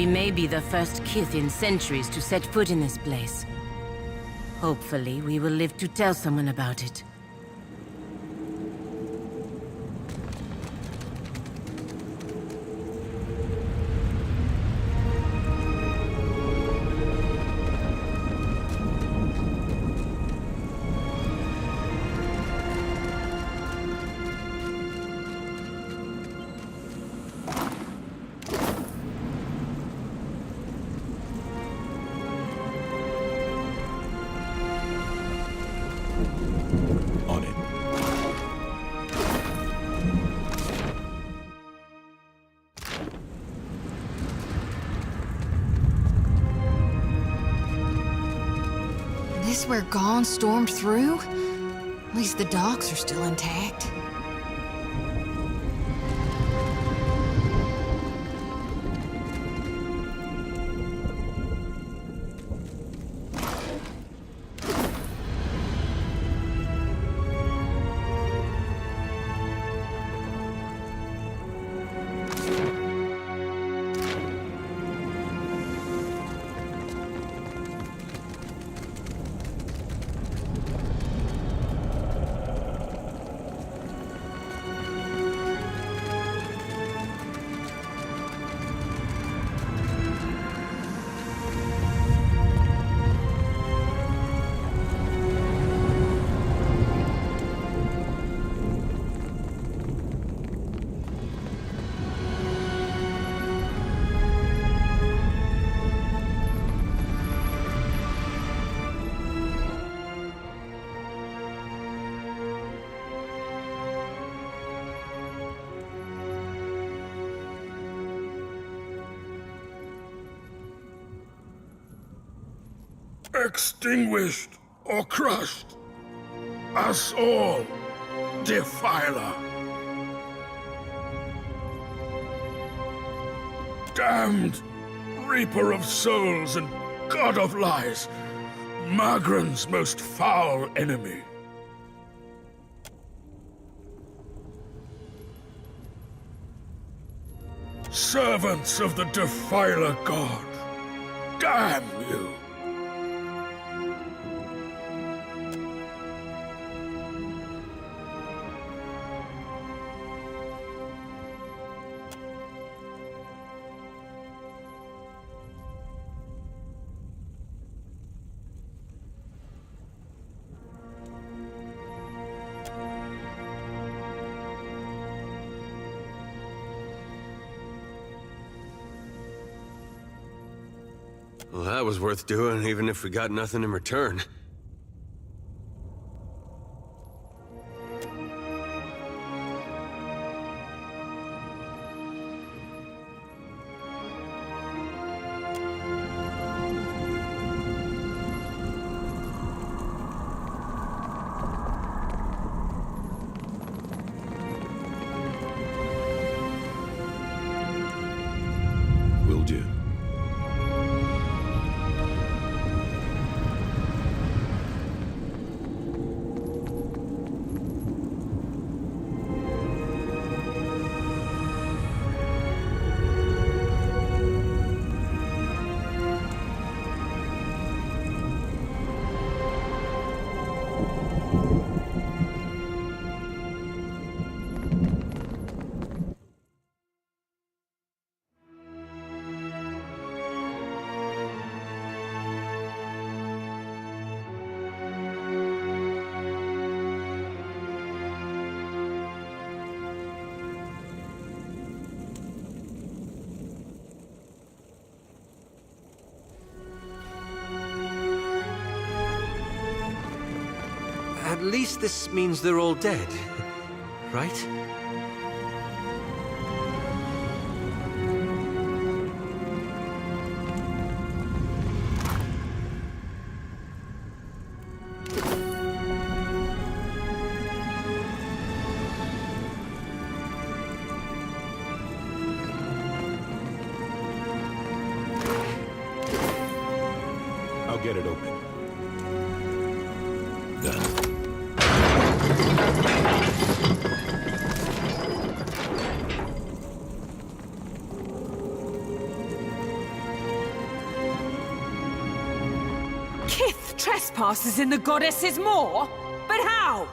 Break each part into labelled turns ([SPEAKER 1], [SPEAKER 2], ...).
[SPEAKER 1] We may be the first kith in centuries to set foot in this place. Hopefully, we will live to tell someone about it.
[SPEAKER 2] On it.
[SPEAKER 3] This where Gaunt stormed through? At least the docks are still intact.
[SPEAKER 4] Extinguished or crushed, us all, Defiler. Damned Reaper of Souls and God of Lies, Magran's most foul enemy. Servants of the Defiler God, damn you!
[SPEAKER 5] Well, that was worth doing, even if we got nothing in return.
[SPEAKER 2] Will do.
[SPEAKER 5] At least this means they're all dead, right?
[SPEAKER 2] I'll get it open. Done.
[SPEAKER 6] trespasses in the goddess's maw? But how?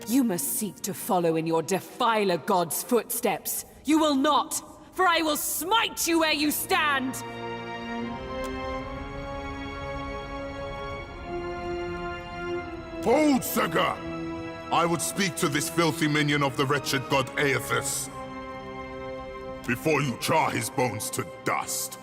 [SPEAKER 6] You must seek to follow in your defiler god's footsteps. You will not, for I will smite you where you stand!
[SPEAKER 7] Hold, Sega! I would speak to this filthy minion of the wretched god Eotas before you char his bones to dust.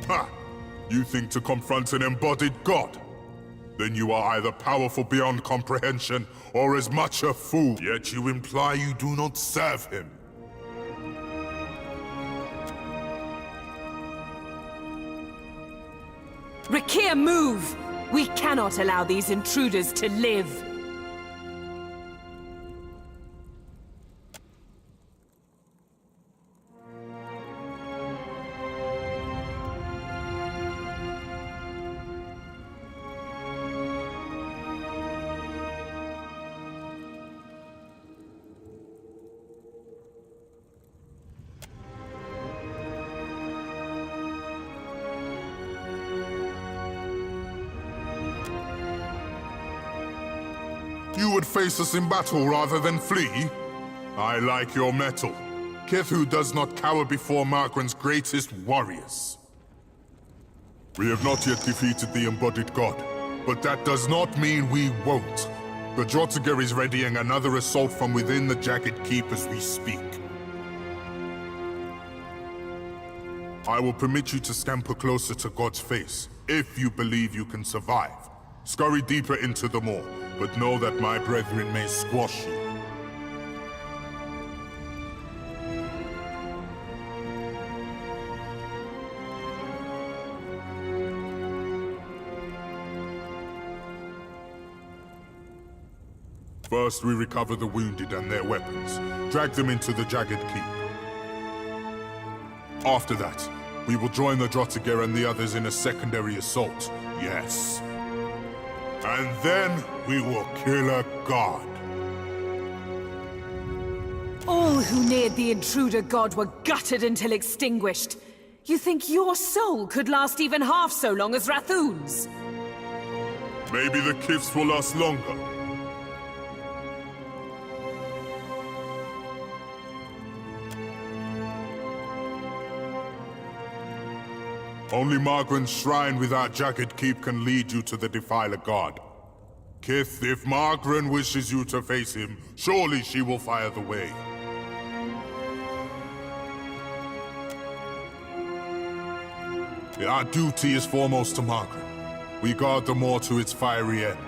[SPEAKER 7] Ha! You think to confront an embodied god? Then you are either powerful beyond comprehension, or as much a fool. Yet you imply you do not serve him.
[SPEAKER 6] Rakir, move! We cannot allow these intruders to live.
[SPEAKER 7] You would face us in battle rather than flee? I like your mettle. Kithu does not cower before Margren's greatest warriors. We have not yet defeated the embodied god, but that does not mean we won't. The Drotiger is readying another assault from within the Jagged Keep as we speak. I will permit you to scamper closer to God's face, if you believe you can survive. Scurry deeper into the maw, but know that my brethren may squash you. First, we recover the wounded and their weapons. Drag them into the Jagged Keep. After that, we will join the Drotiger and the others in a secondary assault. Yes. And then we will kill a god.
[SPEAKER 6] All who neared the intruder god were gutted until extinguished. You think your soul could last even half so long as Rathoon's?
[SPEAKER 7] Maybe the gifts will last longer. Only Margren's shrine with our Jagged Keep can lead you to the Defiler God. Kith, if Margren wishes you to face him, surely she will fire the way. Our duty is foremost to Margren. We guard the moor to its fiery end.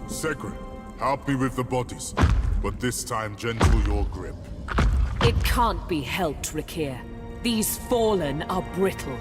[SPEAKER 7] Segrin, help me with the bodies, but this time gentle your grip.
[SPEAKER 6] It can't be helped, Rakir. These fallen are brittle.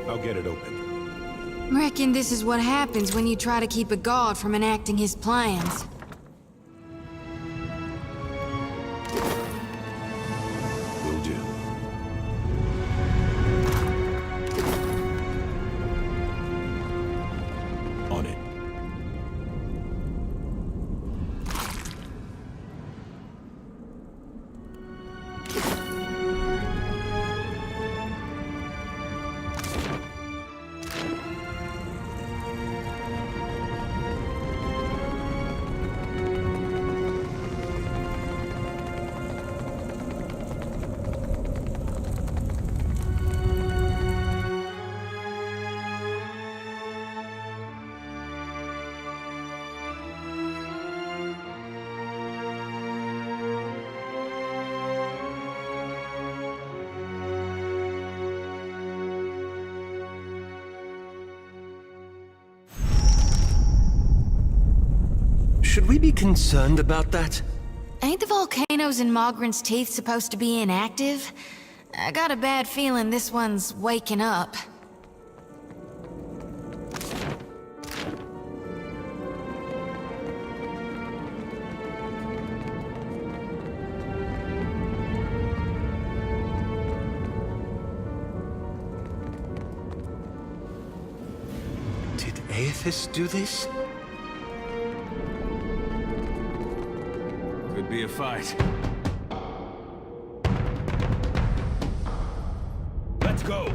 [SPEAKER 2] I'll get it open.
[SPEAKER 3] Reckon this is what happens when you try to keep a god from enacting his plans.
[SPEAKER 2] Will do. On it.
[SPEAKER 5] Should we be concerned about that?
[SPEAKER 3] Ain't the volcanoes in Mogren's Teeth supposed to be inactive? I got a bad feeling this one's waking up.
[SPEAKER 5] Did Eotas do this?
[SPEAKER 8] Could be a fight.
[SPEAKER 2] Let's go!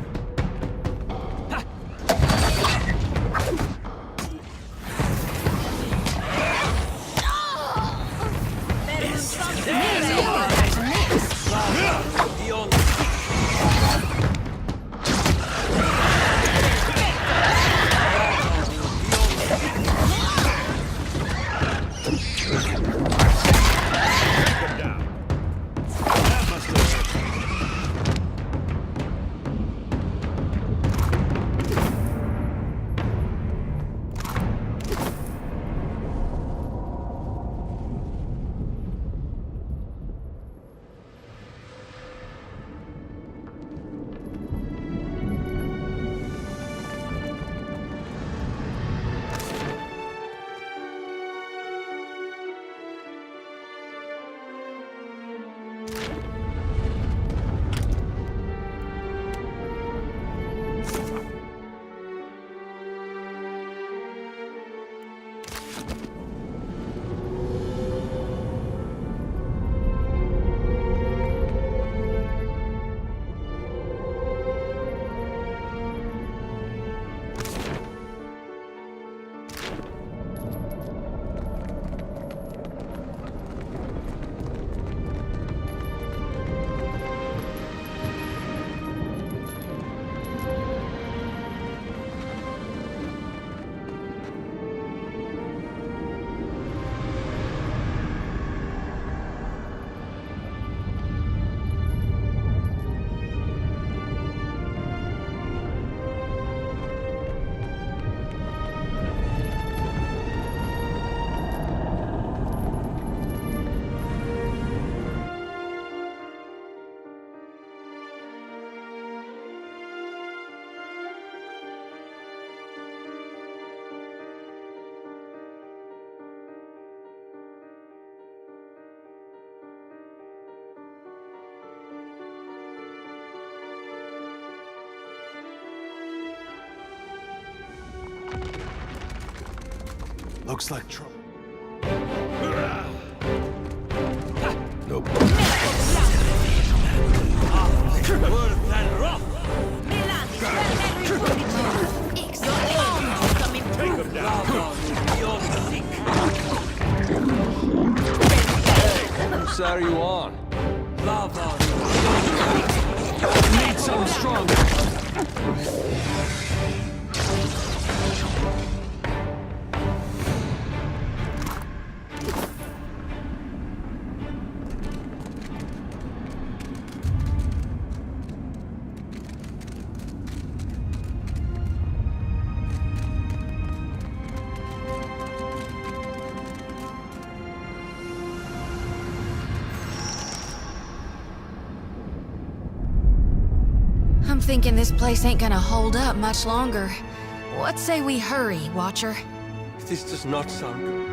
[SPEAKER 8] Looks like trouble.
[SPEAKER 2] Nope.
[SPEAKER 8] Whose side are you on? Need something stronger.
[SPEAKER 3] I'm thinking this place ain't gonna hold up much longer. What say we hurry, Watcher?
[SPEAKER 5] This does not sound good.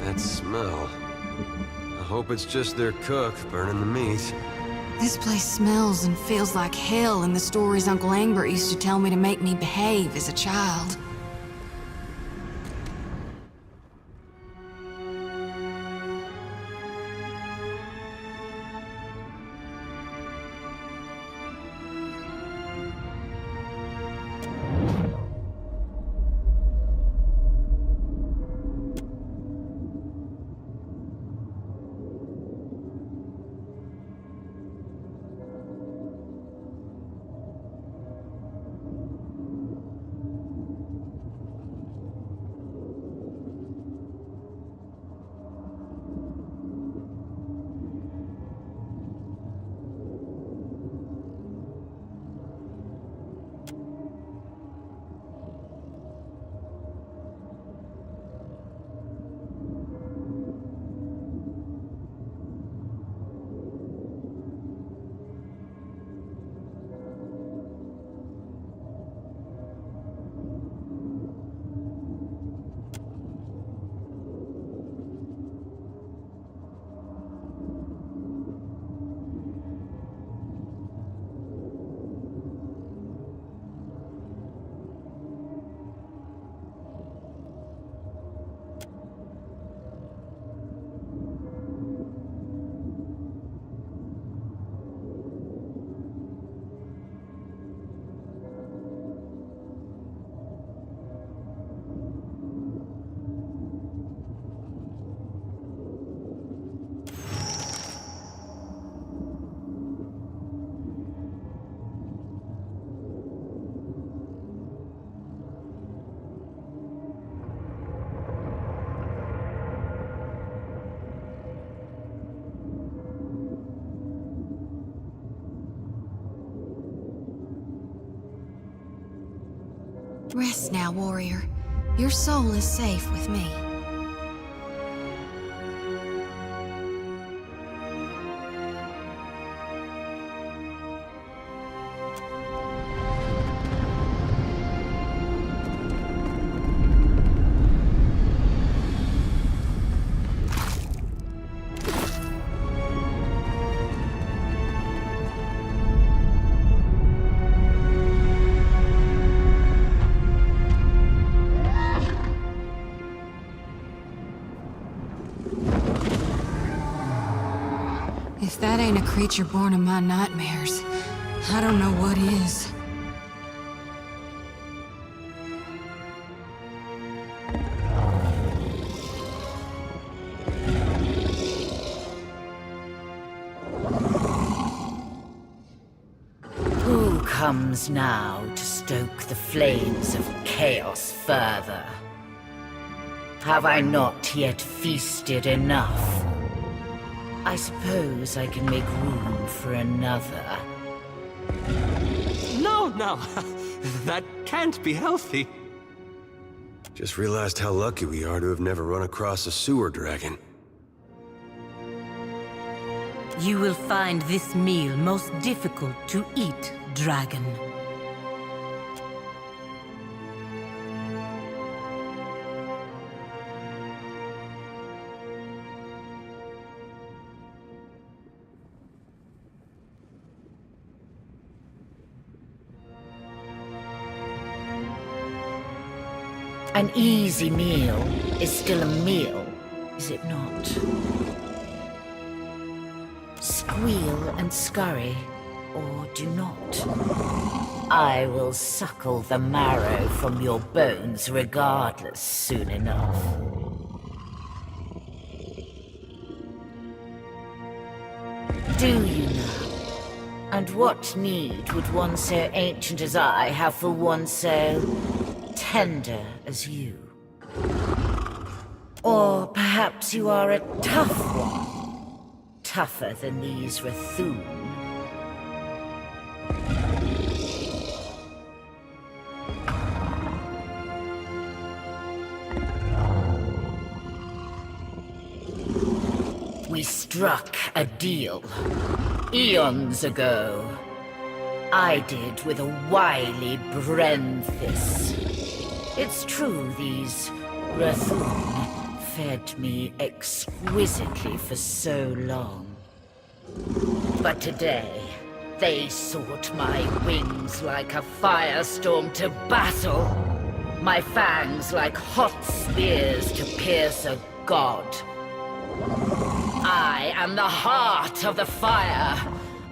[SPEAKER 5] That smell. I hope it's just their cook burning the meat.
[SPEAKER 3] This place smells and feels like hell in the stories Uncle Angbert used to tell me to make me behave as a child. Rest now, warrior. Your soul is safe with me. If that ain't a creature born of my nightmares, I don't know what is.
[SPEAKER 1] Who comes now to stoke the flames of chaos further? Have I not yet feasted enough? I suppose I can make room for another.
[SPEAKER 9] No, no. That can't be healthy.
[SPEAKER 5] Just realized how lucky we are to have never run across a sewer dragon.
[SPEAKER 1] You will find this meal most difficult to eat, dragon. An easy meal is still a meal, is it not? Squeal and scurry, or do not. I will suckle the marrow from your bones regardless soon enough. Do you now? And what need would one so ancient as I have for one so tender as you? Or perhaps you are a tough one, tougher than these Rathun. We struck a deal eons ago. I did with a wily Brenthis. It's true these Rathun fed me exquisitely for so long. But today, they sought my wings like a firestorm to battle. My fangs like hot spears to pierce a god. I am the heart of the fire.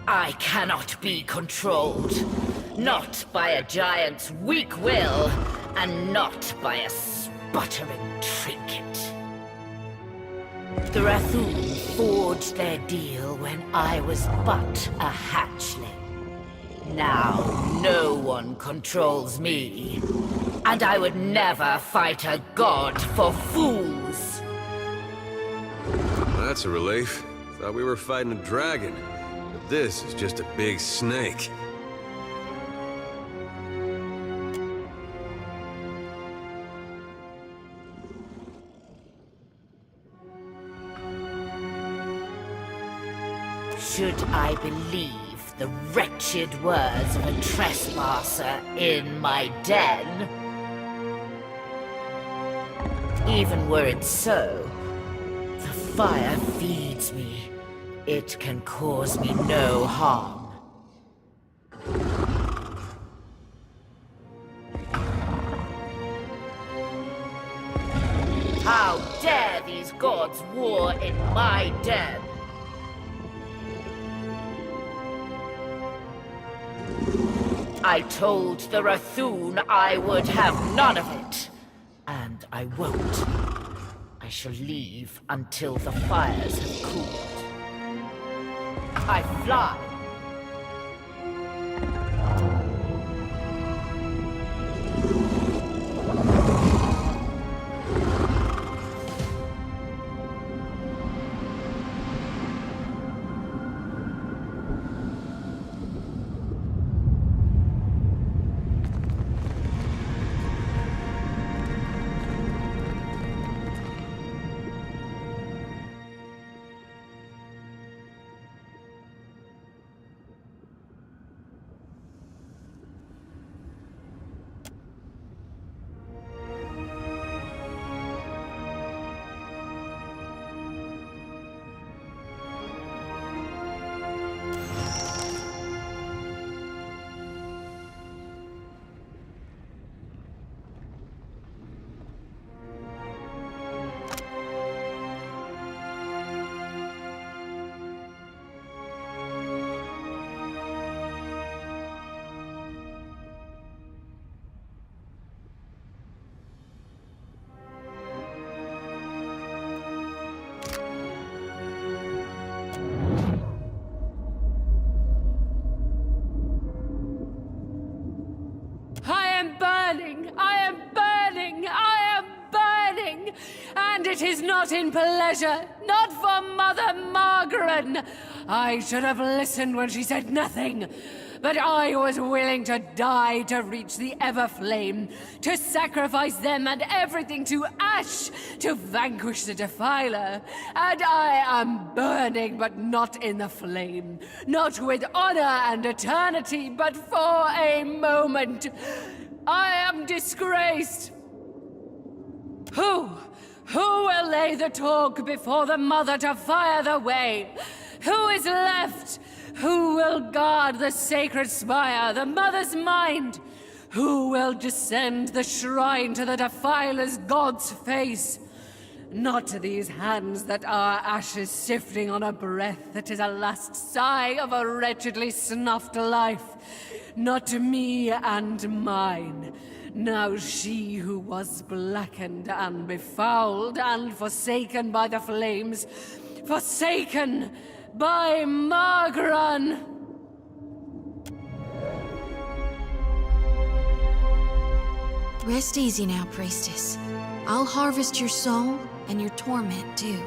[SPEAKER 1] I cannot be controlled. Not by a giant's weak will, and not by a sputtering trinket. The Rathun forged their deal when I was but a hatchling. Now no one controls me, and I would never fight a god for fools.
[SPEAKER 5] That's a relief. Thought we were fighting a dragon, but this is just a big snake.
[SPEAKER 1] Should I believe the wretched words of a trespasser in my den? Even were it so, the fire feeds me. It can cause me no harm. How dare these gods war in my den? I told the Rathun I would have none of it. And I won't. I shall leave until the fires have cooled. I fly.
[SPEAKER 6] am burning! I am burning! I am burning! And it is not in pleasure, not for Mother Margaret. I should have listened when she said nothing. But I was willing to die to reach the Everflame, to sacrifice them and everything to ash, to vanquish the Defiler. And I am burning, but not in the flame. Not with honor and eternity, but for a moment. I am disgraced. Who will lay the torch before the Mother to fire the way? Who is left? Who will guard the sacred spire, the Mother's mind? Who will descend the shrine to the Defiler's God's face? Not to these hands that are ashes sifting on a breath that is a last sigh of a wretchedly snuffed life. Not to me and mine. Now she who was blackened and befouled and forsaken by the flames, forsaken by Margaret.
[SPEAKER 3] Rest easy now, priestess. I'll harvest your soul and your torment too.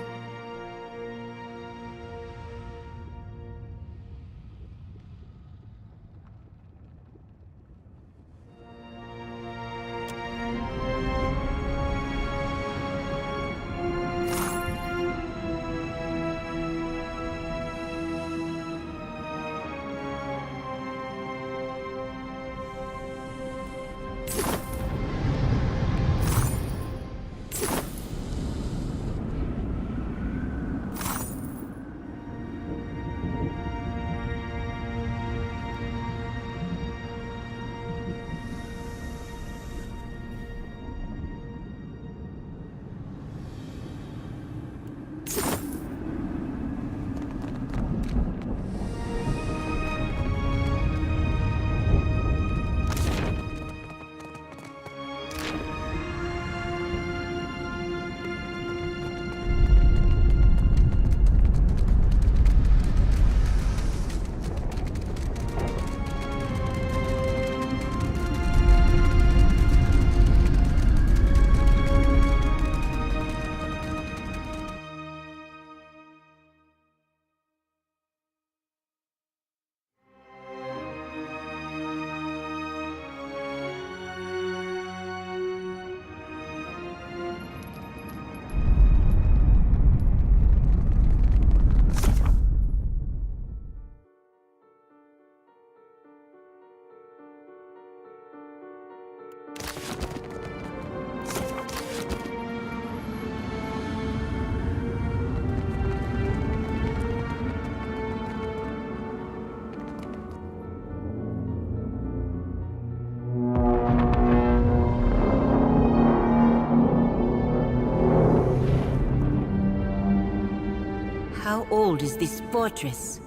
[SPEAKER 1] How old is this fortress?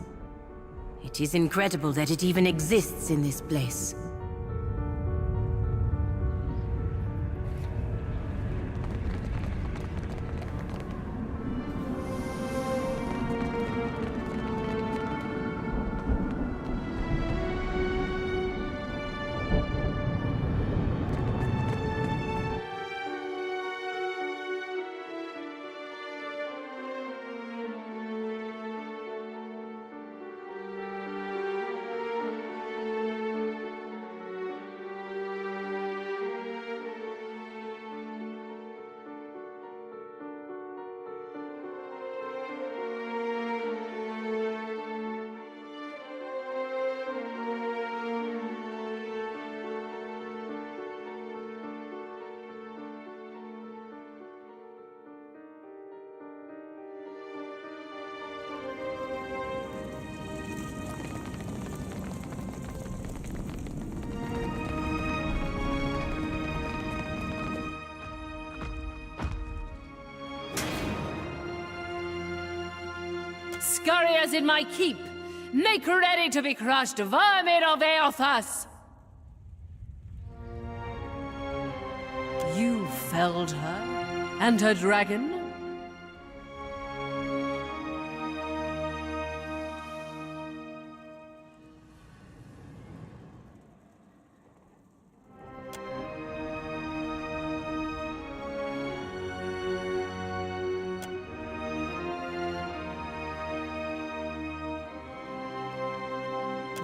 [SPEAKER 1] It is incredible that it even exists in this place.
[SPEAKER 6] Scurriers in my keep, make ready to be crushed, vermin of Eotas! You felled her, and her dragon?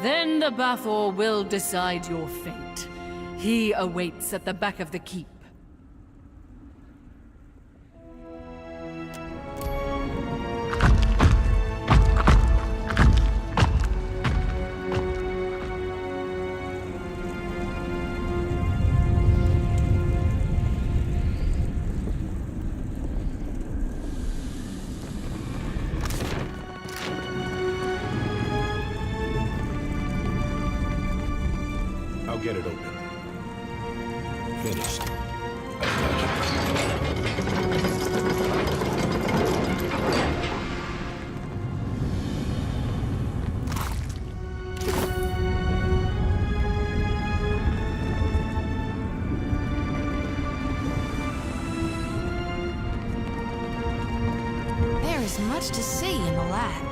[SPEAKER 6] Then the Bafor will decide your fate. He awaits at the back of the keep.
[SPEAKER 2] I'll get it open. Finished.
[SPEAKER 3] There is much to see in the lab.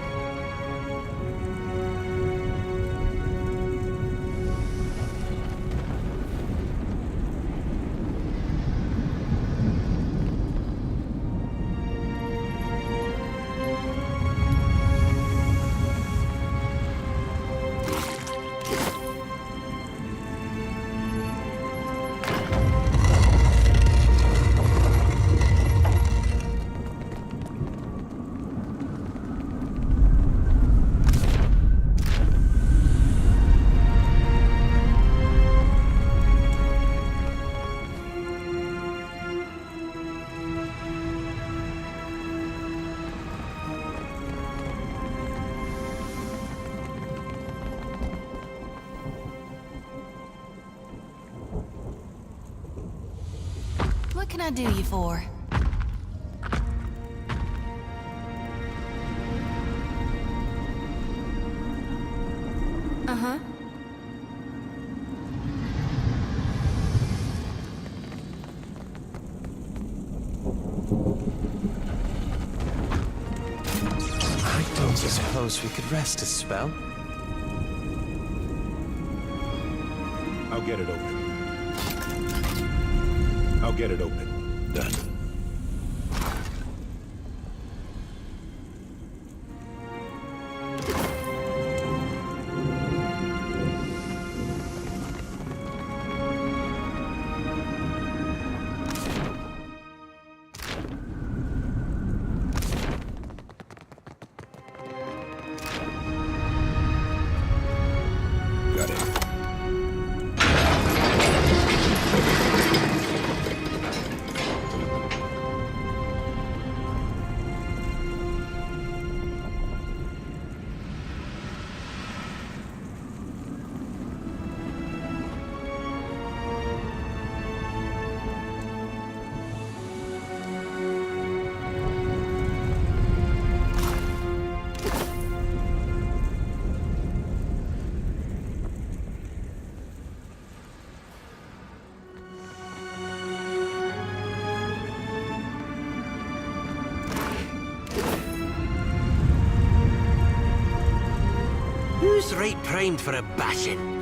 [SPEAKER 3] What can I do you for? Uh-huh.
[SPEAKER 9] I don't suppose we could rest a spell?
[SPEAKER 2] I'll get it open. I'll get it open. Done. Got it.
[SPEAKER 9] Who's right primed for a bashing?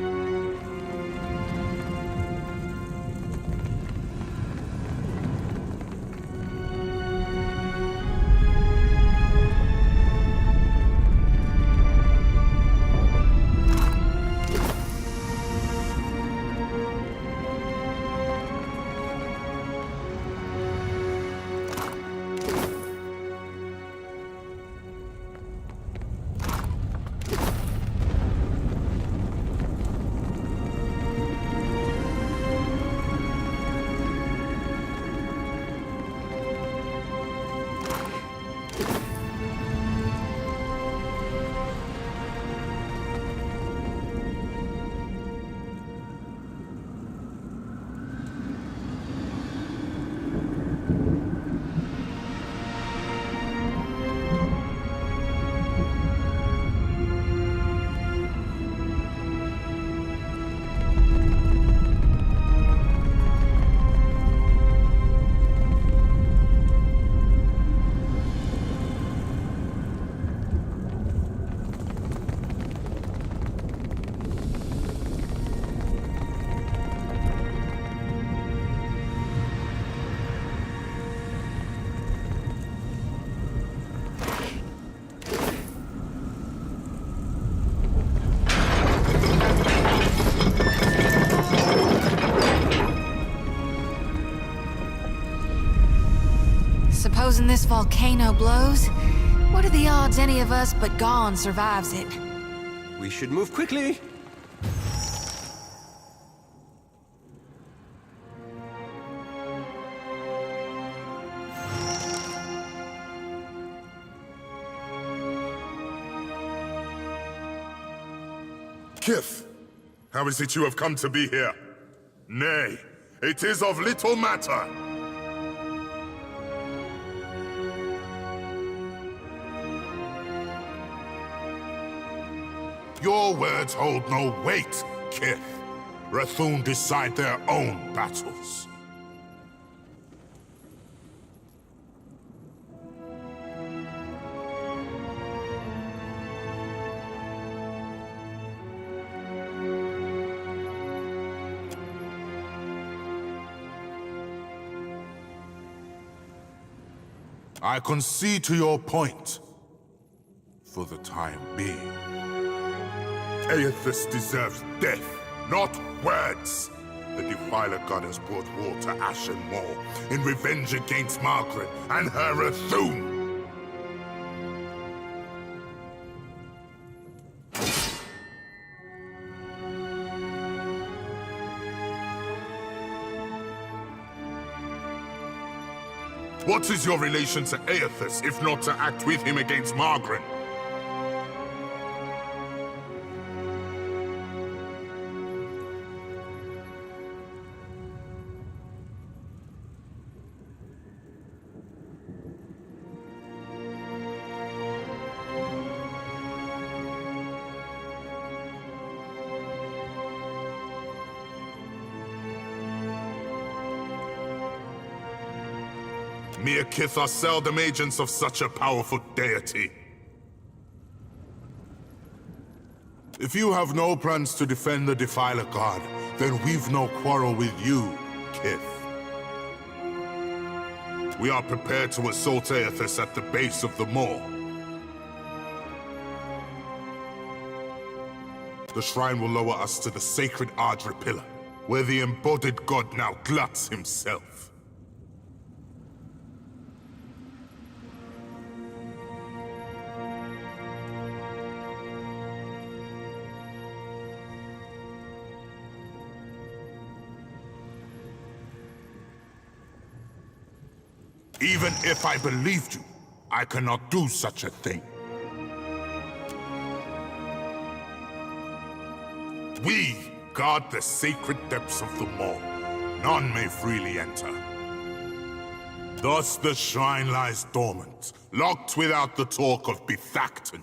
[SPEAKER 3] Supposing this volcano blows, what are the odds any of us but Gone survives it?
[SPEAKER 5] We should move quickly.
[SPEAKER 7] Kith, how is it you have come to be here? Nay, it is of little matter. Your words hold no weight, Kith. Rathun decide their own battles. I concede to your point, for the time being. Eotas deserves death, not words. The Defiler God has brought war to Ashen Moor in revenge against Margaret and her Rathun. What is your relation to Eotas, if not to act with him against Margaret? Mere Kith are seldom agents of such a powerful deity. If you have no plans to defend the Defiler God, then we've no quarrel with you, Kith. We are prepared to assault Eotas at the base of the moor. The shrine will lower us to the sacred Ardra Pillar, where the embodied god now gluts himself. Even if I believed you, I cannot do such a thing. We guard the sacred depths of the moor. None may freely enter. Thus the shrine lies dormant, locked without the talk of Bethacton.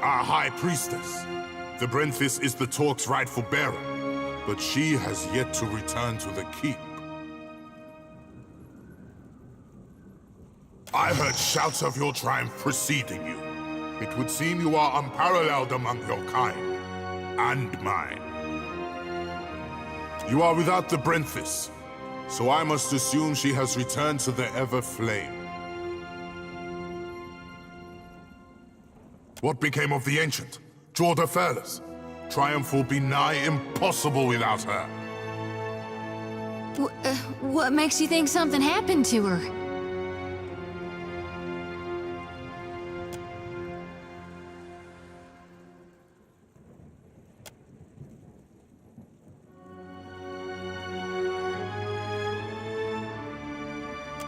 [SPEAKER 7] Our High Priestess, the Brenthis, is the talk's rightful bearer, but she has yet to return to the keep. I heard shouts of your triumph preceding you. It would seem you are unparalleled among your kind, and mine. You are without the Brenthis, so I must assume she has returned to the Everflame. What became of the Ancient, Jorda Fairless? Triumph will be nigh impossible without her.
[SPEAKER 3] What makes you think something happened to her?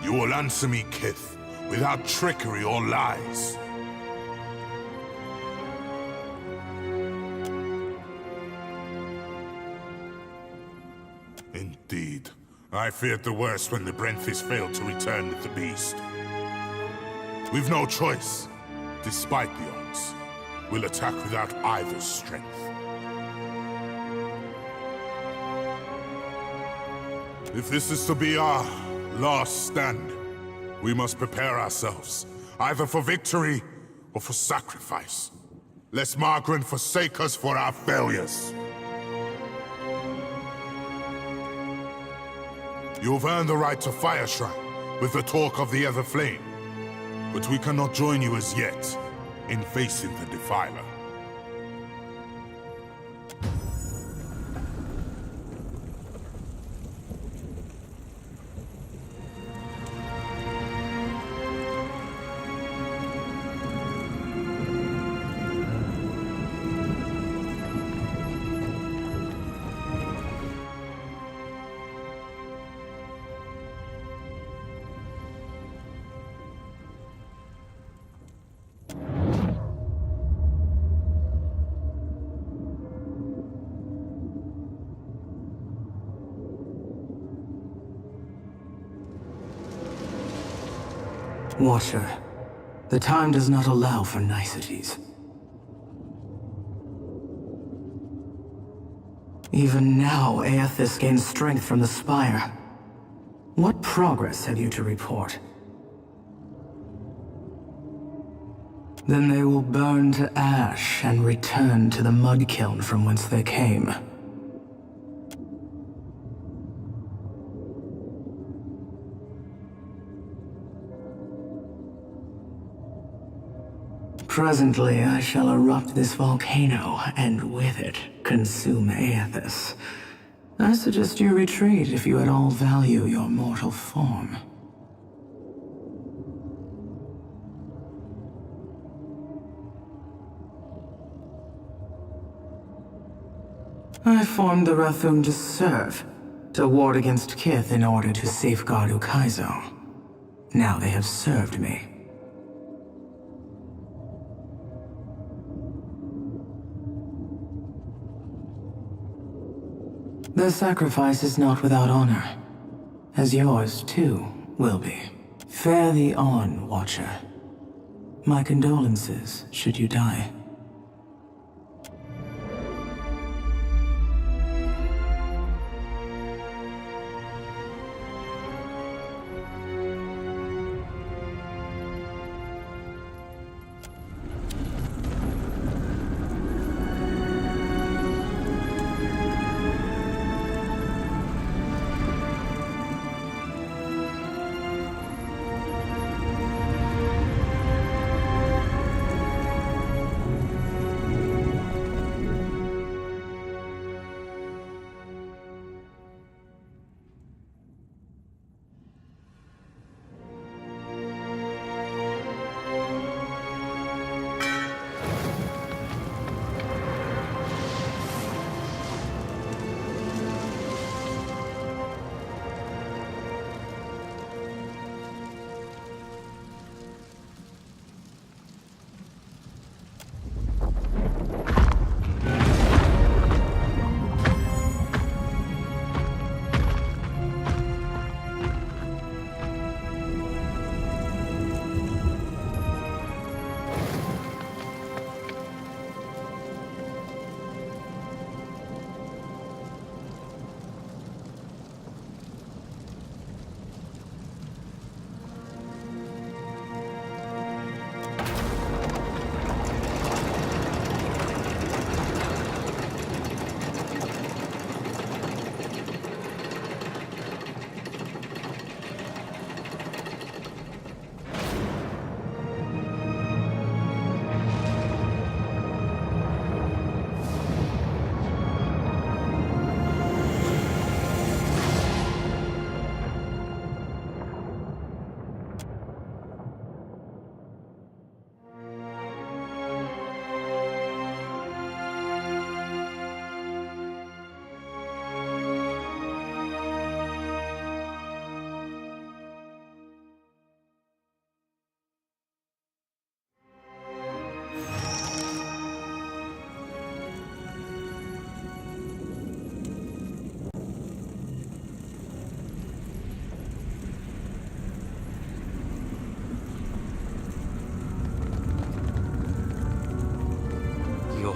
[SPEAKER 7] You will answer me, Kith, without trickery or lies. Indeed. I feared the worst when the Brenthis failed to return with the beast. We've no choice. Despite the odds, we'll attack without either's strength. If this is to be our last stand, we must prepare ourselves, either for victory or for sacrifice. Lest Margaret forsake us for our failures. You've earned the right to Fire Shrine with the talk of the Everflame, but we cannot join you as yet in facing the Defiler.
[SPEAKER 10] Watcher, the time does not allow for niceties. Even now, Eotas gains strength from the spire. What progress have you to report? Then they will burn to ash and return to the mud kiln from whence they came. Presently, I shall erupt this volcano, and with it, consume Eotas. I suggest you retreat if you at all value your mortal form. I formed the Rathun to serve, to ward against Kith in order to safeguard Ukaizo. Now they have served me. Their sacrifice is not without honor, as yours, too, will be. Fare thee on, Watcher. My condolences, should you die.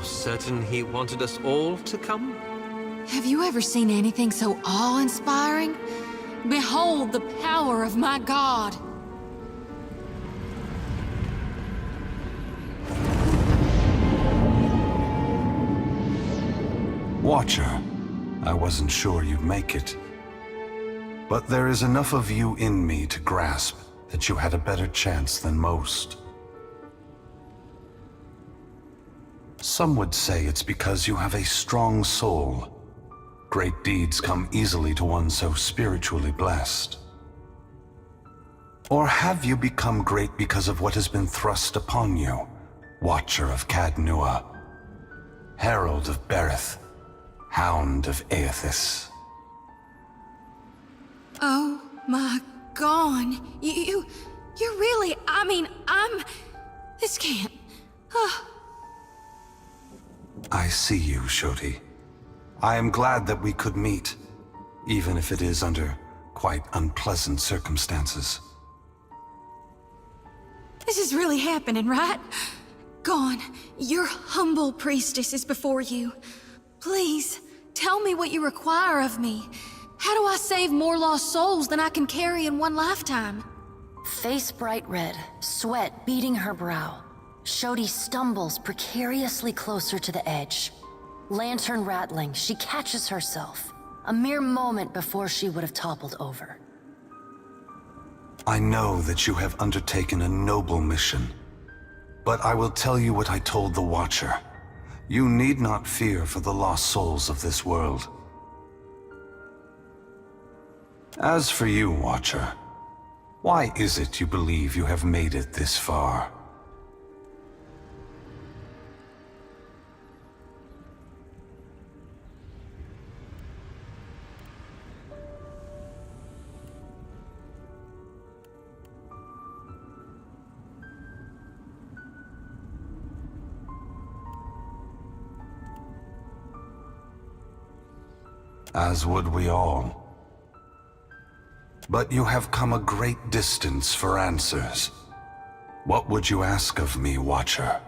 [SPEAKER 9] Certain he wanted us all to come?
[SPEAKER 3] Have you ever seen anything so awe-inspiring? Behold the power of my god!
[SPEAKER 11] Watcher, I wasn't sure you'd make it. But there is enough of you in me to grasp that you had a better chance than most. Some would say it's because you have a strong soul. Great deeds come easily to one so spiritually blessed. Or have you become great because of what has been thrust upon you? Watcher of Cadnua, Herald of Berith, Hound of Eotas.
[SPEAKER 3] Oh my god, you're really, this can't,
[SPEAKER 11] I see you, Shoti. I am glad that we could meet, even if it is under quite unpleasant circumstances.
[SPEAKER 3] This is really happening, right? Gone. Your humble priestess is before you. Please, tell me what you require of me. How do I save more lost souls than I can carry in one lifetime?
[SPEAKER 12] Face bright red, sweat beading her brow. Shodi stumbles precariously closer to the edge. Lantern rattling, she catches herself. A mere moment before she would have toppled over.
[SPEAKER 11] I know that you have undertaken a noble mission, but I will tell you what I told the Watcher. You need not fear for the lost souls of this world. As for you, Watcher, why is it you believe you have made it this far? As would we all. But you have come a great distance for answers. What would you ask of me, Watcher?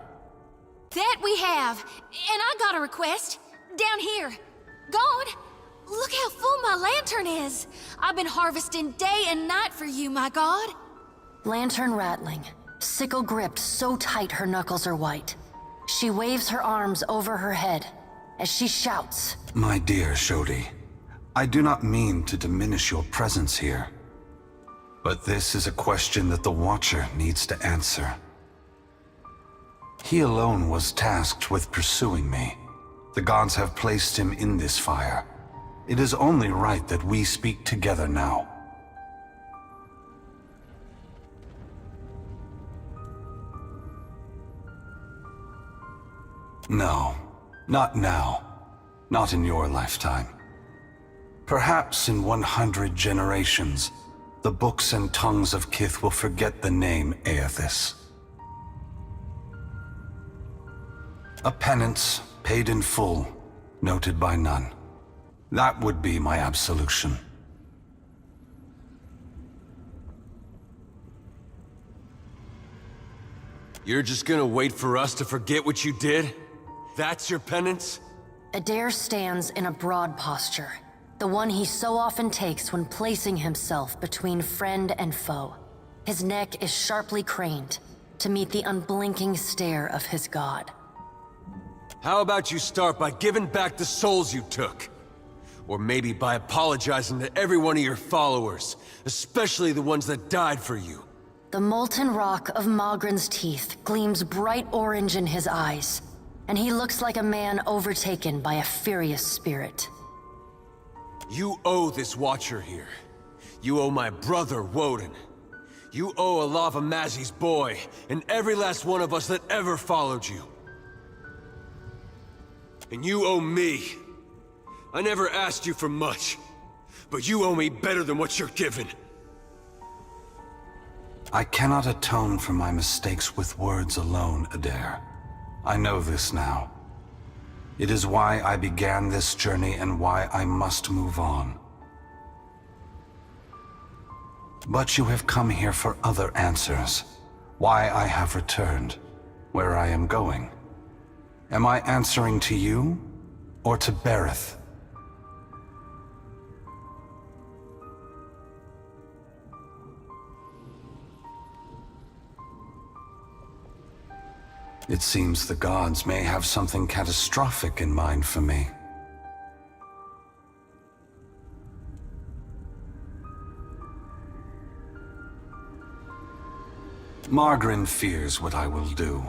[SPEAKER 3] That we have. And I got a request. Down here. God, look how full my lantern is. I've been harvesting day and night for you, my God.
[SPEAKER 12] Lantern rattling, sickle gripped so tight her knuckles are white. She waves her arms over her head as she shouts.
[SPEAKER 11] My dear Shodi, I do not mean to diminish your presence here, but this is a question that the Watcher needs to answer. He alone was tasked with pursuing me. The gods have placed him in this fire. It is only right that we speak together now. No, not now. Not in your lifetime. Perhaps in 100 generations, the books and tongues of Kith will forget the name Eotas. A penance paid in full, noted by none. That would be my absolution.
[SPEAKER 5] You're just gonna wait for us to forget what you did? That's your penance?
[SPEAKER 12] Adair stands in a broad posture, the one he so often takes when placing himself between friend and foe. His neck is sharply craned to meet the unblinking stare of his god.
[SPEAKER 5] How about you start by giving back the souls you took? Or maybe by apologizing to every one of your followers, especially the ones that died for you.
[SPEAKER 12] The molten rock of Magrin's teeth gleams bright orange in his eyes, and he looks like a man overtaken by a furious spirit.
[SPEAKER 5] You owe this Watcher here. You owe my brother, Woden. You owe Alava Mazi's boy, and every last one of us that ever followed you. And you owe me. I never asked you for much, but you owe me better than what you're given.
[SPEAKER 11] I cannot atone for my mistakes with words alone, Adair. I know this now. It is why I began this journey and why I must move on. But you have come here for other answers. Why I have returned, where I am going. Am I answering to you, or to Berith? It seems the gods may have something catastrophic in mind for me. Margaret fears what I will do,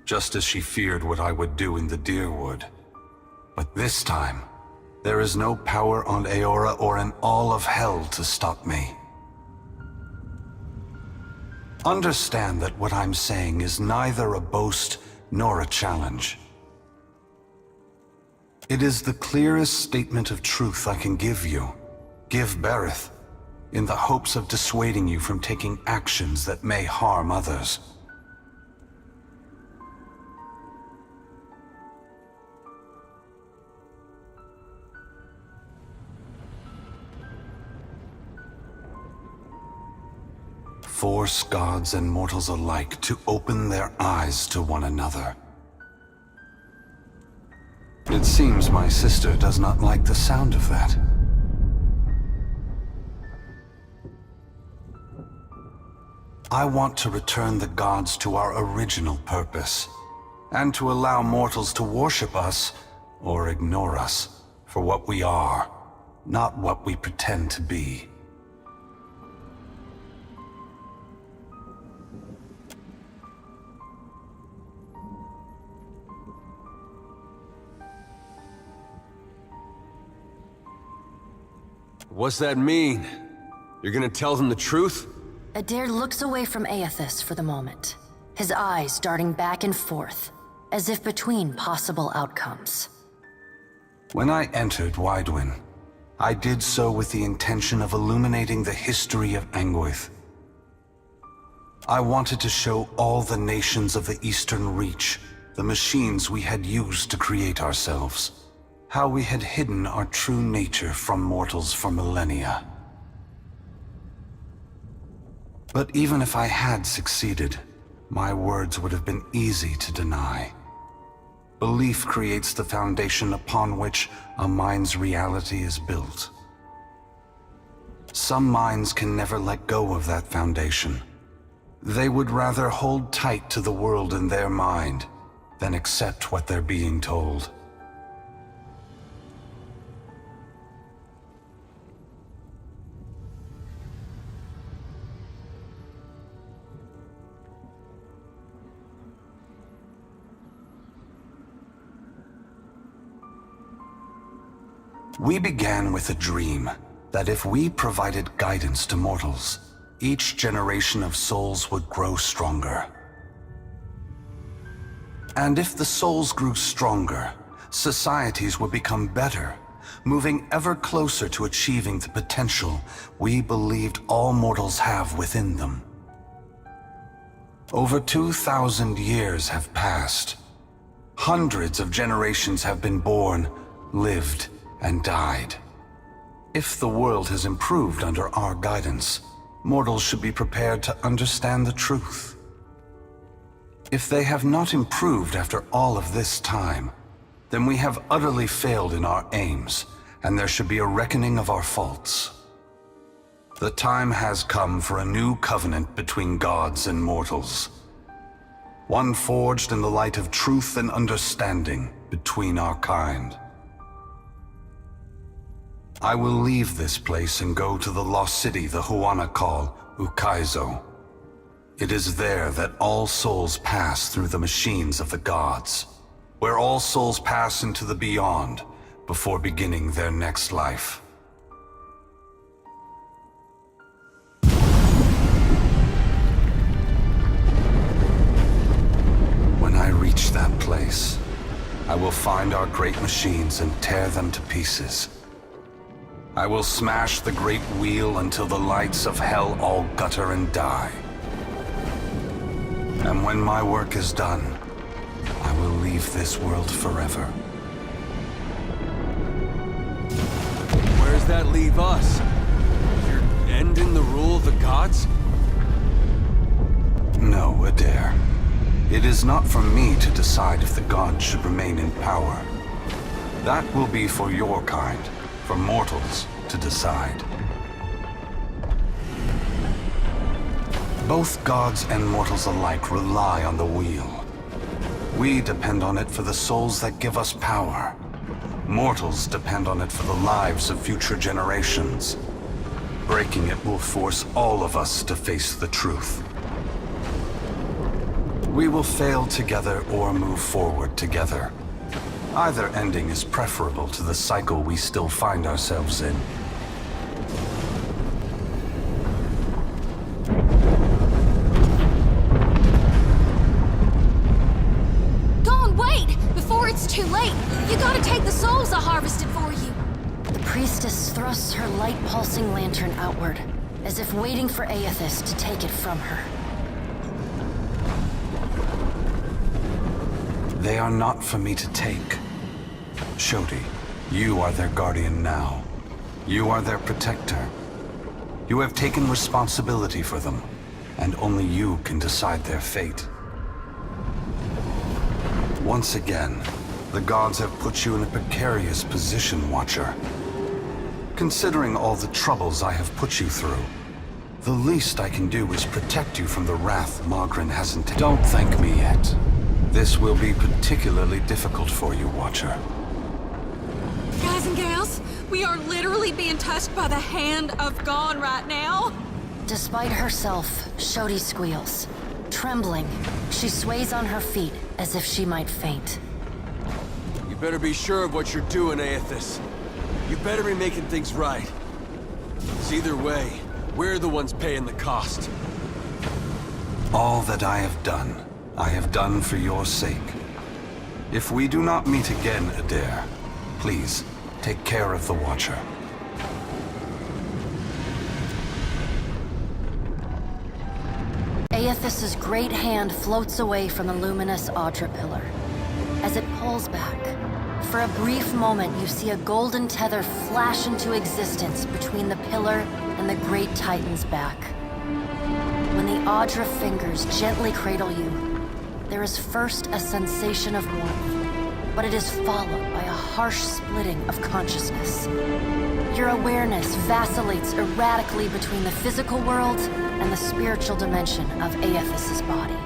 [SPEAKER 11] just as she feared what I would do in the Deerwood. But this time, there is no power on Eora or in all of hell to stop me. Understand that what I'm saying is neither a boast nor a challenge. It is the clearest statement of truth I can give you, give Berith, in the hopes of dissuading you from taking actions that may harm others. force gods and mortals alike to open their eyes to one another. It seems my sister does not like the sound of that. I want to return the gods to our original purpose, and to allow mortals to worship us, or ignore us, for what we are, not what we pretend to be.
[SPEAKER 5] What's that mean? You're gonna tell them the truth?
[SPEAKER 12] Adair looks away from Eotas for the moment, his eyes darting back and forth, as if between possible outcomes.
[SPEAKER 11] When I entered Widewin, I did so with the intention of illuminating the history of Anguith. I wanted to show all the nations of the Eastern Reach the machines we had used to create ourselves, how we had hidden our true nature from mortals for millennia. But even if I had succeeded, my words would have been easy to deny. Belief creates the foundation upon which a mind's reality is built. Some minds can never let go of that foundation. They would rather hold tight to the world in their mind than accept what they're being told. We began with a dream that if we provided guidance to mortals, each generation of souls would grow stronger. And if the souls grew stronger, societies would become better, moving ever closer to achieving the potential we believed all mortals have within them. Over 2,000 years have passed. Hundreds of generations have been born, lived, and died. If the world has improved under our guidance, mortals should be prepared to understand the truth. If they have not improved after all of this time, then we have utterly failed in our aims, and there should be a reckoning of our faults. The time has come for a new covenant between gods and mortals. One forged in the light of truth and understanding between our kind. I will leave this place and go to the lost city the Huana call Ukaizo. It is there that all souls pass through the machines of the gods, where all souls pass into the beyond before beginning their next life. When I reach that place, I will find our great machines and tear them to pieces. I will smash the great wheel until the lights of hell all gutter and die. And when my work is done, I will leave this world forever.
[SPEAKER 5] Where does that leave us? You're ending the rule of the gods?
[SPEAKER 11] No, Adair. It is not for me to decide if the gods should remain in power. That will be for your kind, for mortals to decide. Both gods and mortals alike rely on the wheel. We depend on it for the souls that give us power. Mortals depend on it for the lives of future generations. Breaking it will force all of us to face the truth. We will fail together or move forward together. Either ending is preferable to the cycle we still find ourselves in.
[SPEAKER 3] Dawn, wait! Before it's too late! You gotta take the souls I harvested for you!
[SPEAKER 12] The priestess thrusts her light-pulsing lantern outward, as if waiting for Eotas to take it from her.
[SPEAKER 11] They are not for me to take. Shodi, you are their guardian now. You are their protector. You have taken responsibility for them. and only you can decide their fate. Once again, the gods have put you in a precarious position, Watcher. Considering all the troubles I have put you through, the least I can do is protect you from the wrath Magrin hasn't. Don't thank me yet. This will be particularly difficult for you, Watcher.
[SPEAKER 3] Guys and gals, we are literally being touched by the hand of God right now.
[SPEAKER 12] Despite herself, Shodi squeals. Trembling, she sways on her feet as if she might faint.
[SPEAKER 5] You better be sure of what you're doing, Eotas. You better be making things right. 'Cause either way, we're the ones paying the cost.
[SPEAKER 11] All that I have done for your sake. If we do not meet again, Adair, please, take care of the Watcher.
[SPEAKER 12] Eothas's great hand floats away from the luminous Audra pillar. As it pulls back, for a brief moment you see a golden tether flash into existence between the pillar and the great Titan's back. When the Audra fingers gently cradle you, there is first a sensation of warmth, but it is followed by a harsh splitting of consciousness. Your awareness vacillates erratically between the physical world and the spiritual dimension of Eothas's body.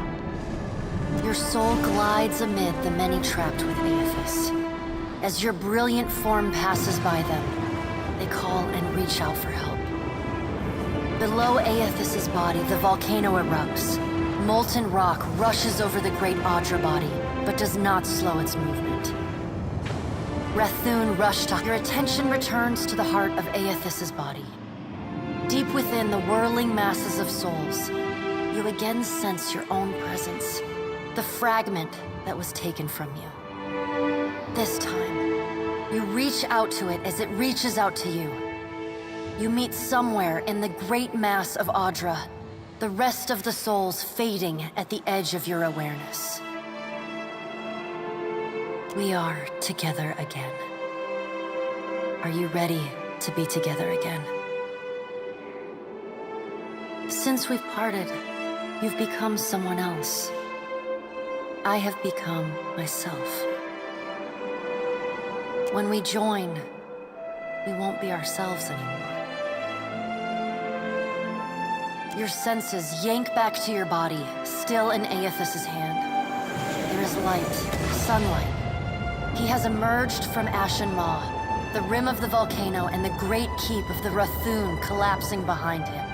[SPEAKER 12] Your soul glides amid the many trapped with Eothas. As your brilliant form passes by them, they call and reach out for help. Below Eothas's body, the volcano erupts. Molten rock rushes over the great Audra body, but does not slow its movement. Rathun Rushtok, your attention returns to the heart of Eothas's body. Deep within the whirling masses of souls, you again sense your own presence, the fragment that was taken from you. This time, you reach out to it as it reaches out to you. You meet somewhere in the great mass of Audra, the rest of the souls fading at the edge of your awareness. We are together again. Are you ready to be together again? Since we've parted, you've become someone else. I have become myself. When we join, we won't be ourselves anymore. Your senses yank back to your body, still in Eothas's hand. There is light, sunlight. He has emerged from Ashen Maw, the rim of the volcano and the great keep of the Rathun collapsing behind him.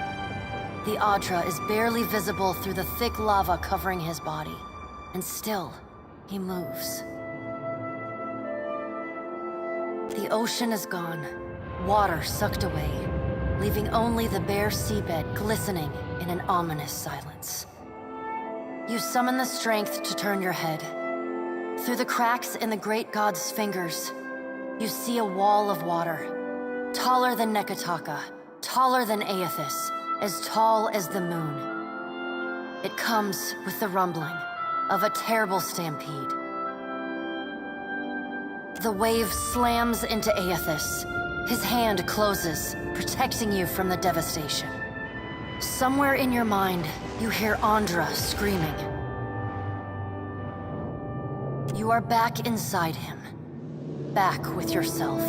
[SPEAKER 12] The Audra is barely visible through the thick lava covering his body, and still, he moves. The ocean is gone, water sucked away, leaving only the bare seabed glistening in an ominous silence. You summon the strength to turn your head. Through the cracks in the great god's fingers, you see a wall of water, taller than Nekataka, taller than Eothas, as tall as the moon. It comes with the rumbling of a terrible stampede. The wave slams into Eothas. His hand closes, protecting you from the devastation. Somewhere in your mind, you hear Andra screaming. You are back inside him. Back with yourself.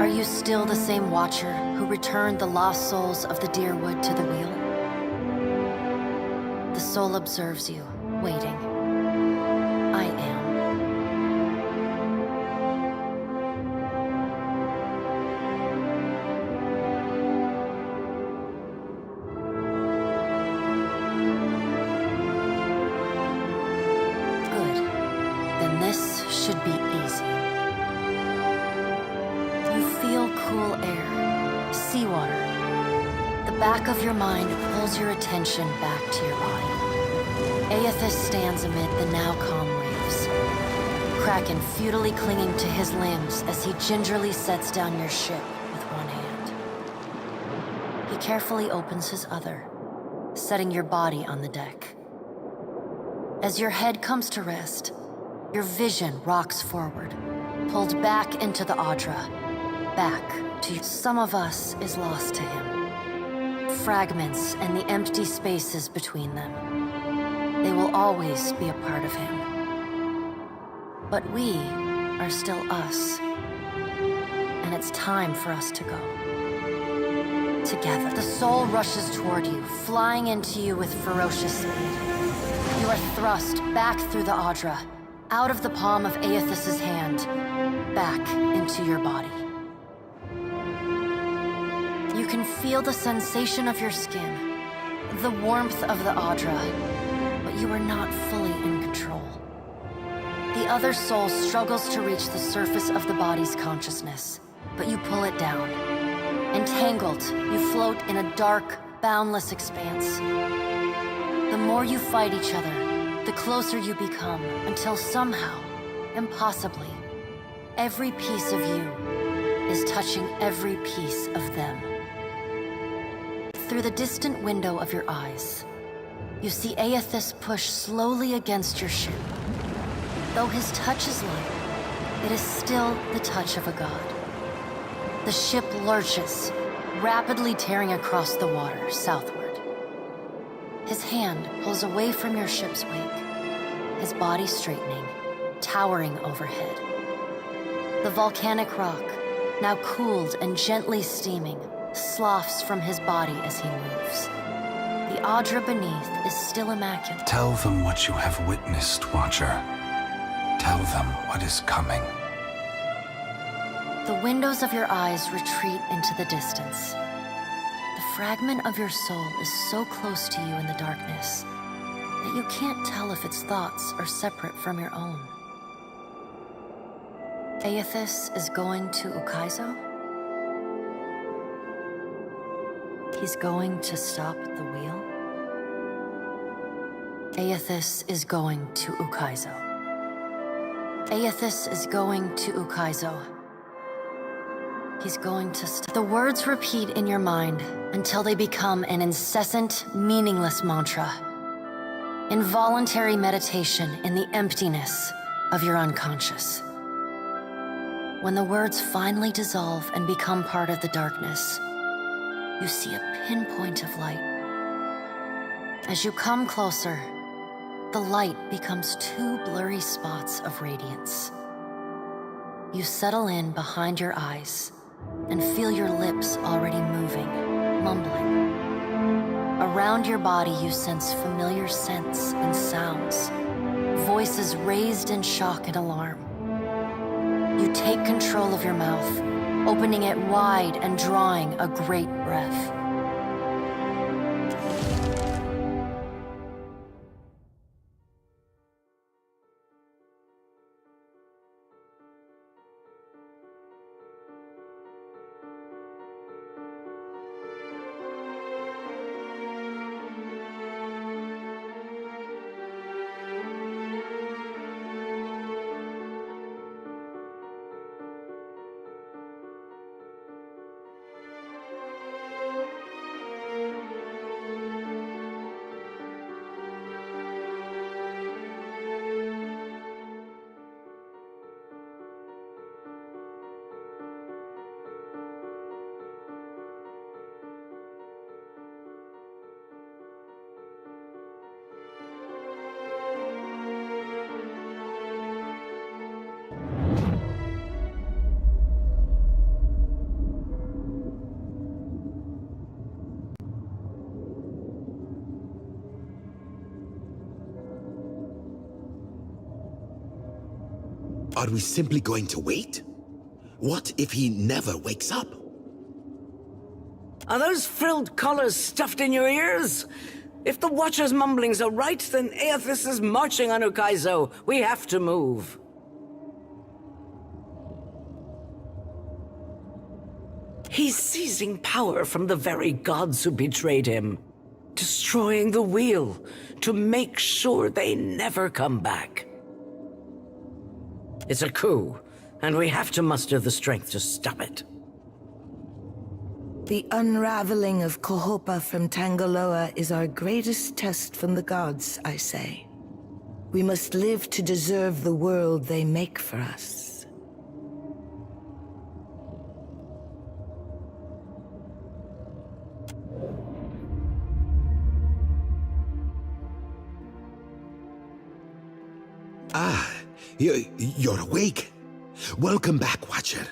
[SPEAKER 12] Are you still the same Watcher who returned the lost souls of the Deerwood to the wheel? The soul observes you, waiting. I am. This should be easy. You feel cool air, seawater. The back of your mind pulls your attention back to your body. Eothas stands amid the now calm waves. Kraken futilely clinging to his limbs as he gingerly sets down your ship with one hand. He carefully opens his other, setting your body on the deck. As your head comes to rest, your vision rocks forward, pulled back into the Audra, back to you. Some of us is lost to him. fragments and the empty spaces between them. They will always be a part of him. But we are still us. And it's time for us to go. Together. The soul rushes toward you, flying into you with ferocious speed. You are thrust back through the Audra, out of the palm of Eothas's hand, back into your body. You can feel the sensation of your skin, the warmth of the Audra, but you are not fully in control. The other soul struggles to reach the surface of the body's consciousness, but you pull it down. Entangled, you float in a dark, boundless expanse. The more you fight each other, the closer you become, until somehow, impossibly, every piece of you is touching every piece of them. Through the distant window of your eyes, you see Eothas push slowly against your ship. Though his touch is light, it is still the touch of a god. The ship lurches, rapidly tearing across the water southward. His hand pulls away from your ship's wake, his body straightening, towering overhead. The volcanic rock, now cooled and gently steaming, sloughs from his body as he moves. The Audra beneath is still immaculate.
[SPEAKER 11] Tell them what you have witnessed, Watcher. Tell them what is coming.
[SPEAKER 12] The windows of your eyes retreat into the distance. The fragment of your soul is so close to you in the darkness that you can't tell if its thoughts are separate from your own. Eothas is going to Ukaizo? He's going to stop the wheel? Eothas is going to Ukaizo. Eothas is going to Ukaizo. He's going to The words repeat in your mind until they become an incessant, meaningless mantra. Involuntary meditation in the emptiness of your unconscious. When the words finally dissolve and become part of the darkness, you see a pinpoint of light. As you come closer, the light becomes two blurry spots of radiance. You settle in behind your eyes and feel your lips already moving, mumbling. Around your body you sense familiar scents and sounds, voices raised in shock and alarm. You take control of your mouth, opening it wide and drawing a great breath.
[SPEAKER 2] Are we simply going to wait? What if he never wakes up?
[SPEAKER 13] Are those frilled collars stuffed in your ears? If the Watcher's mumblings are right, then Eothas is marching on Ukaizo. We have to move. He's seizing power from the very gods who betrayed him, destroying the wheel to make sure they never come back. It's a coup, and we have to muster the strength to stop it.
[SPEAKER 14] The unraveling of Kohopa from Tangaloa is our greatest test from the gods, I say. We must live to deserve the world they make for us.
[SPEAKER 2] You're awake. Welcome back, Watcher.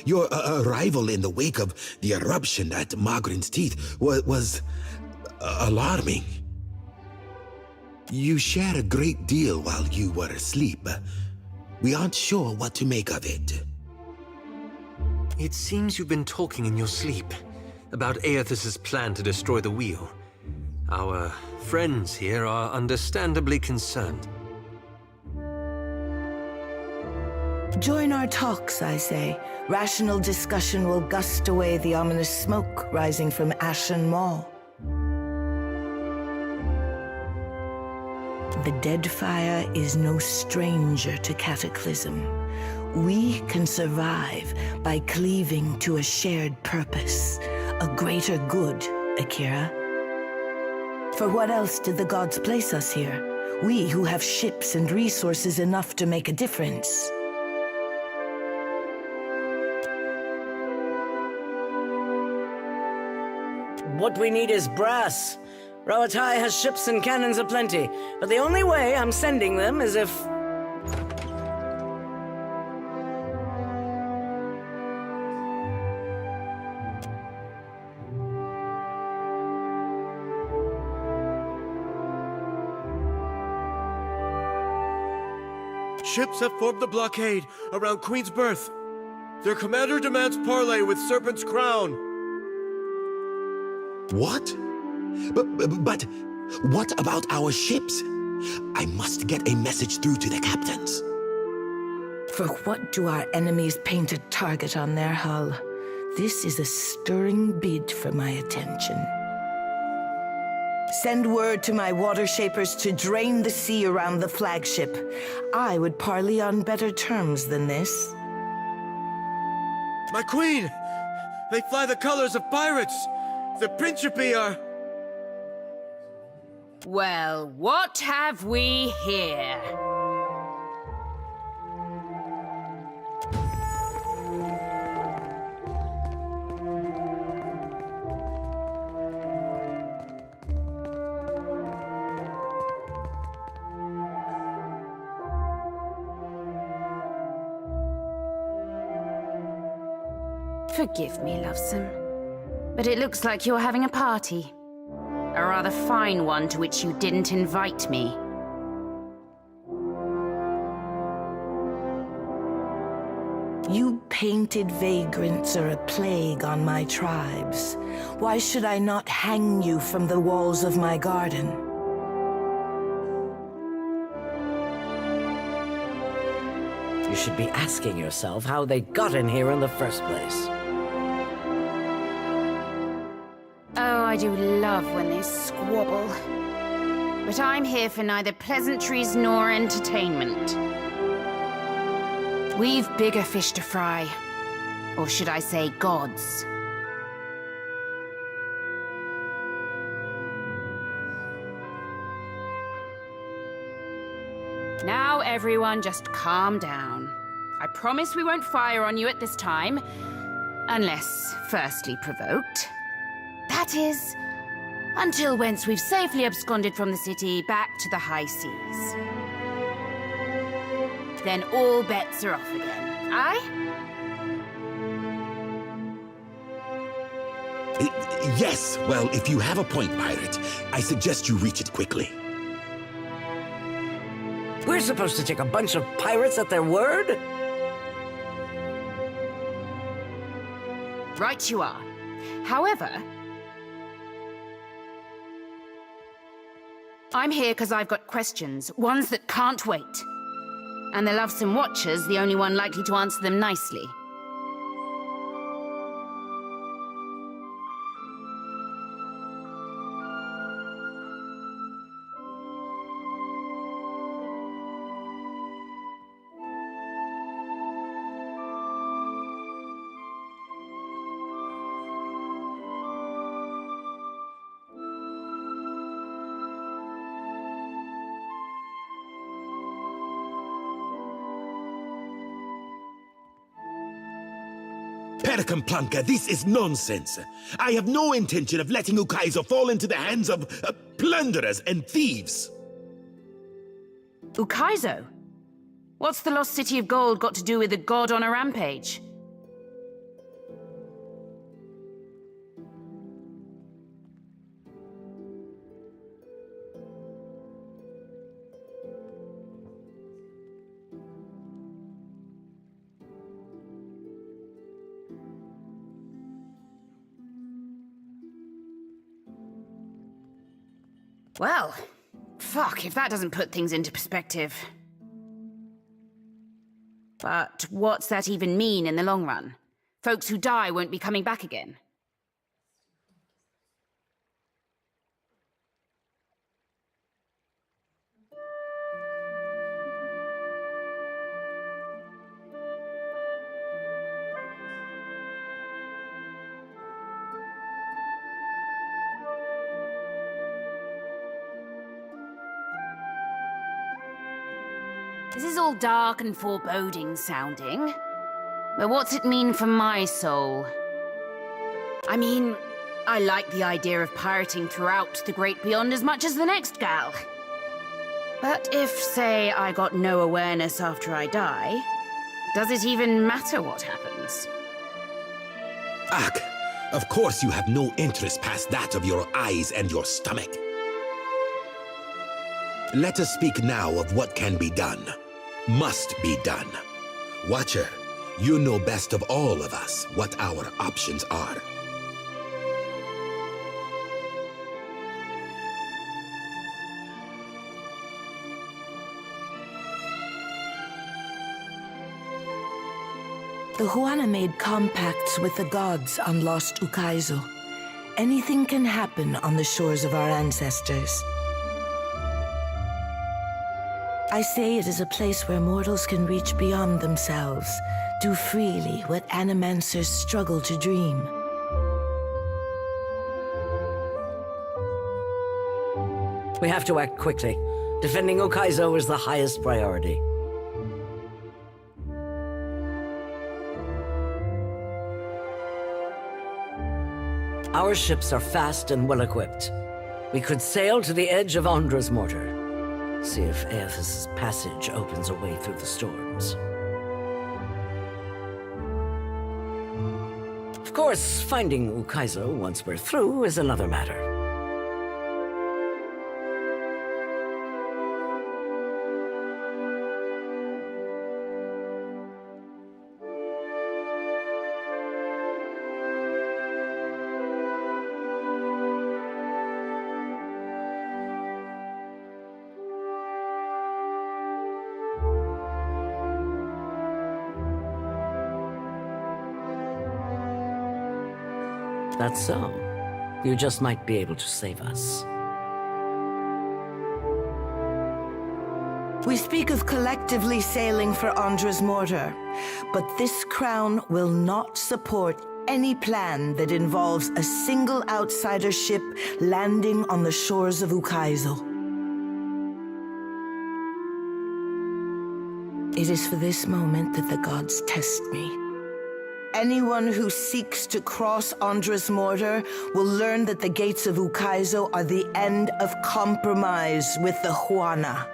[SPEAKER 2] Your arrival in the wake of the eruption at Magrin's Teeth was alarming. You shared a great deal while you were asleep. We aren't sure what to make of it.
[SPEAKER 9] It seems you've been talking in your sleep about Eothas's plan to destroy the wheel. Our friends here are understandably concerned.
[SPEAKER 14] Join our talks, I say. Rational discussion will gust away the ominous smoke rising from Ashen Maw. The Deadfire is no stranger to cataclysm. We can survive by cleaving to a shared purpose, a greater good, Akira. For what else did the gods place us here? We who have ships and resources enough to make a difference.
[SPEAKER 13] What we need is brass. Rawatai has ships and cannons aplenty, but the only way I'm sending them is if...
[SPEAKER 15] Ships have formed a blockade around Queen's Berth. Their commander demands parley with Serpent's Crown.
[SPEAKER 2] What? But what about our ships? I must get a message through to the captains.
[SPEAKER 14] For what do our enemies paint a target on their hull? This is a stirring bid for my attention. Send word to my water shapers to drain the sea around the flagship. I would parley on better terms than this.
[SPEAKER 15] My queen! They fly the colors of pirates! The Principe are...
[SPEAKER 6] Well, what have we here? Forgive me, lovesome, but it looks like you're having a party. A rather fine one to which you didn't invite me.
[SPEAKER 14] You painted vagrants are a plague on my tribes. Why should I not hang you from the walls of my garden?
[SPEAKER 13] You should be asking yourself how they got in here in the first place.
[SPEAKER 6] Oh, I do love when they squabble. But I'm here for neither pleasantries nor entertainment. We've bigger fish to fry. Or should I say gods? Now everyone just calm down. I promise we won't fire on you at this time. Unless firstly provoked. That is, until once we've safely absconded from the city back to the high seas. Then all bets are off again, aye?
[SPEAKER 2] Yes, well, if you have a point, pirate, I suggest you reach it quickly.
[SPEAKER 13] We're supposed to take a bunch of pirates at their word?
[SPEAKER 6] Right you are. However, I'm here because I've got questions, ones that can't wait. And the Lovesome Watcher's the only one likely to answer them nicely.
[SPEAKER 2] Perkamplanka, this is nonsense. I have no intention of letting Ukaizo fall into the hands of plunderers and thieves.
[SPEAKER 6] Ukaizo?
[SPEAKER 16] What's the lost city of gold got to do with a god on a rampage? Well, fuck if that doesn't put things into perspective. But what's that even mean in the long run? Folks who die won't be coming back again. This is all dark and foreboding sounding. But what's it mean for my soul? I mean, I like the idea of pirating throughout the Great Beyond as much as the next gal. But if, say, I got no awareness after I die, does it even matter what happens?
[SPEAKER 2] Ak, of course you have no interest past that of your eyes and your stomach. Let us speak now of what can be done. Must be done. Watcher, you know best of all of us what our options are.
[SPEAKER 14] The Huana made compacts with the gods on Lost Ukaizo. Anything can happen on the shores of our ancestors. I say it is a place where mortals can reach beyond themselves, do freely what animancers struggle to dream.
[SPEAKER 13] We have to act quickly. Defending Ukaizo is the highest priority. Our ships are fast and well-equipped. We could sail to the edge of Andra's mortar. See if Eotas' passage opens a way through the storms. Of course, finding Ukaizo once we're through is another matter. That's so. You just might be able to save us.
[SPEAKER 14] We speak of collectively sailing for Andra's mortar, but this crown will not support any plan that involves a single outsider ship landing on the shores of Ukaizo. It is for this moment that the gods test me. Anyone who seeks to cross Andra's mortar will learn that the gates of Ukaizo are the end of compromise with the Huana.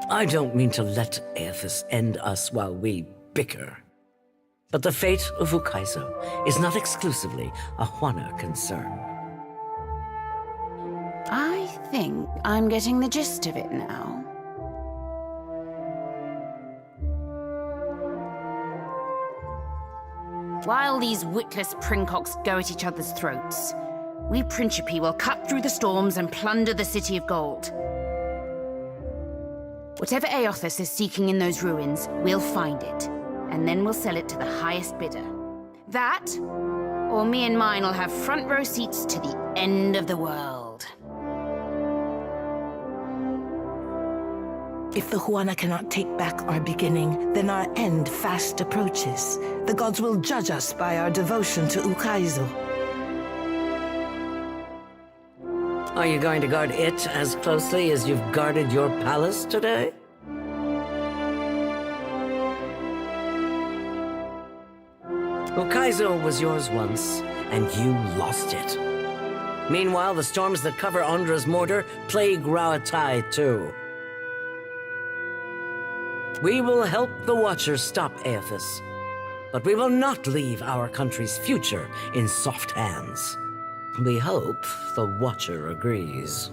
[SPEAKER 13] I don't mean to let Eotas end us while we bicker. But the fate of Ukaizo is not exclusively a Huana concern.
[SPEAKER 16] I think I'm getting the gist of it now. While these witless princocks go at each other's throats, we Principi will cut through the storms and plunder the City of Gold. Whatever Eotas is seeking in those ruins, we'll find it, and then we'll sell it to the highest bidder. That, or me and mine will have front row seats to the end of the world.
[SPEAKER 14] If the Huana cannot take back our beginning, then our end fast approaches. The gods will judge us by our devotion to Ukaizo.
[SPEAKER 13] Are you going to guard it as closely as you've guarded your palace today? Ukaizo was yours once, and you lost it. Meanwhile, the storms that cover Ondra's mortar plague Rauatai too. We will help the Watchers stop Eothas, but we will not leave our country's future in soft hands. We hope the Watcher agrees.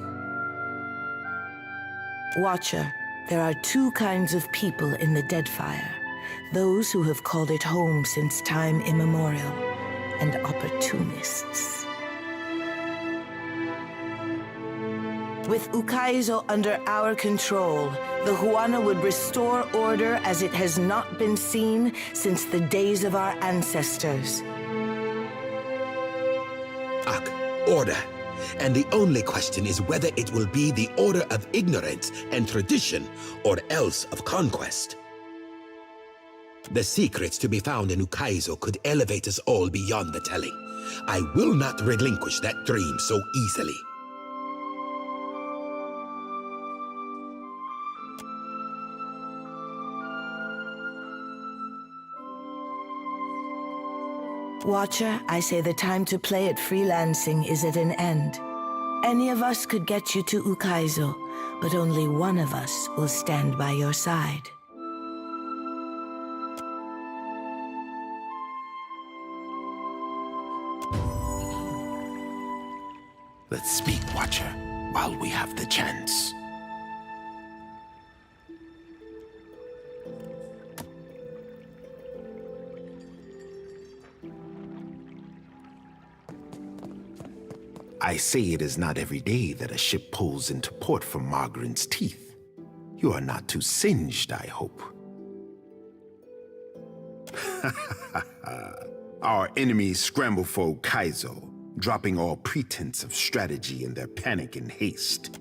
[SPEAKER 14] Watcher, there are two kinds of people in the Deadfire. Those who have called it home since time immemorial, and opportunists. With Ukaizo under our control, the Huana would restore order as it has not been seen since the days of our ancestors.
[SPEAKER 2] Ak, order. And the only question is whether it will be the order of ignorance and tradition, or else of conquest. The secrets to be found in Ukaizo could elevate us all beyond the telling. I will not relinquish that dream so easily.
[SPEAKER 14] Watcher, I say the time to play at freelancing is at an end. Any of us could get you to Ukaizo, but only one of us will stand by your side.
[SPEAKER 2] Let's speak, Watcher, while we have the chance.
[SPEAKER 17] I say it is not every day that a ship pulls into port from Margaren's teeth. You are not too singed, I hope. Our enemies scramble for Ukaizo, dropping all pretense of strategy in their panic and haste.